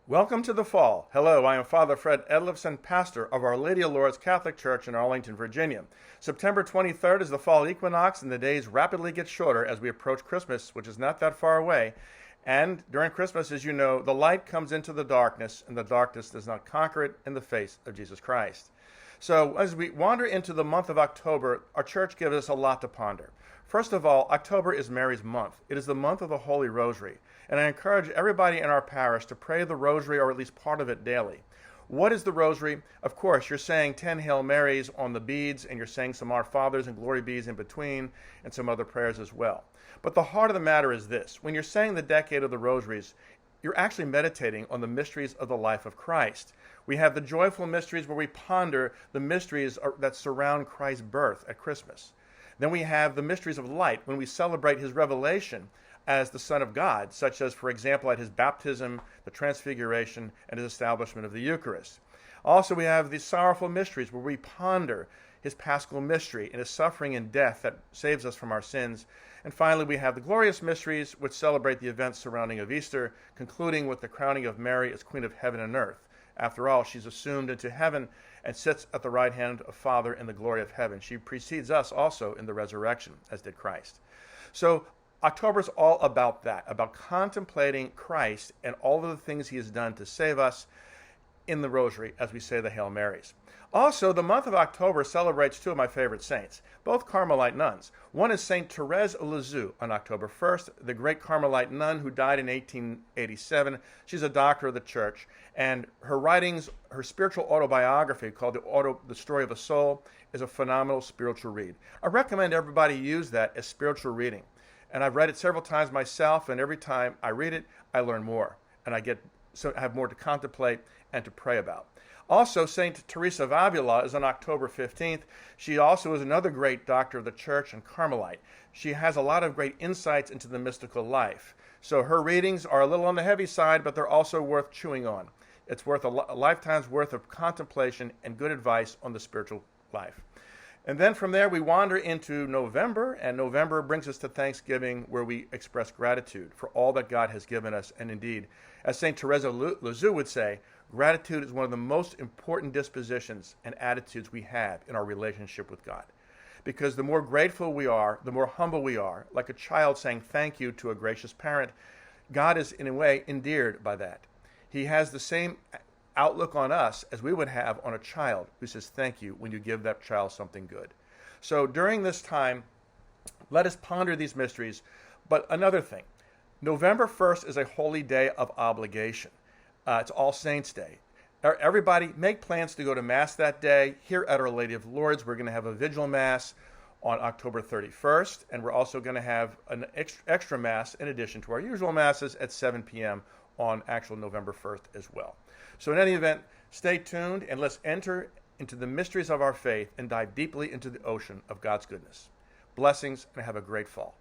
Welcome to the fall. Hello, I am Father Fred Edlifson, pastor of Our Lady of Lourdes Catholic Church in Arlington, Virginia. September 23rd is the fall equinox, and the days rapidly get shorter as we approach Christmas, which is not that far away. And during Christmas, as you know, the light comes into the darkness, and the darkness does not conquer it in the face of Jesus Christ. So as we wander into the month of October, our church gives us a lot to ponder. First of all, October is Mary's month. It is the month of the Holy Rosary, and I encourage everybody in our parish to pray the Rosary or at least part of it daily. What is the Rosary? Of course, you're saying 10 Hail Marys on the beads, and you're saying some Our Fathers and Glory beads in between, and some other prayers as well. But the heart of the matter is this. When you're saying the decade of the Rosaries, you're actually meditating on the mysteries of the life of Christ. We have the joyful mysteries where we ponder the mysteries that surround Christ's birth at Christmas. Then we have the mysteries of light when we celebrate his revelation as the Son of God, such as, for example, at his baptism, the transfiguration, and his establishment of the Eucharist. Also, we have the sorrowful mysteries where we ponder his paschal mystery and his suffering and death that saves us from our sins. And finally, we have the glorious mysteries which celebrate the events surrounding of Easter, concluding with the crowning of Mary as Queen of Heaven and Earth. After all, she's assumed into heaven and sits at the right hand of Father in the glory of heaven. She precedes us also in the resurrection, as did Christ. So October is all about that, about contemplating Christ and all of the things he has done to save us in the Rosary as we say the Hail Marys. Also, the month of October celebrates two of my favorite saints, both Carmelite nuns. One is Saint Therese of Lisieux on October 1st, the great Carmelite nun who died in 1887. She's a doctor of the church, and her writings, her spiritual autobiography called The Story of a Soul, is a phenomenal spiritual read. I recommend everybody use that as spiritual reading. And I've read it several times myself, and every time I read it, I learn more, and I have more to contemplate and to pray about. Also, St. Teresa of Avila is on October 15th. She also is another great doctor of the church and Carmelite. She has a lot of great insights into the mystical life. So her readings are a little on the heavy side, but they're also worth chewing on. It's worth a lifetime's worth of contemplation and good advice on the spiritual life. And then from there, we wander into November, and November brings us to Thanksgiving, where we express gratitude for all that God has given us. And indeed, as St. Teresa of Lisieux would say, gratitude is one of the most important dispositions and attitudes we have in our relationship with God. Because the more grateful we are, the more humble we are, like a child saying thank you to a gracious parent, God is in a way endeared by that. He has the same outlook on us as we would have on a child who says thank you when you give that child something good. So during this time, let us ponder these mysteries. But another thing, November 1st is a holy day of obligation. It's All Saints' Day. Everybody make plans to go to Mass that day. Here at Our Lady of Lourdes, we're going to have a Vigil Mass on October 31st, and we're also going to have an extra Mass in addition to our usual Masses at 7 p.m. on actual November 1st as well. So in any event, stay tuned and let's enter into the mysteries of our faith and dive deeply into the ocean of God's goodness. Blessings and have a great fall.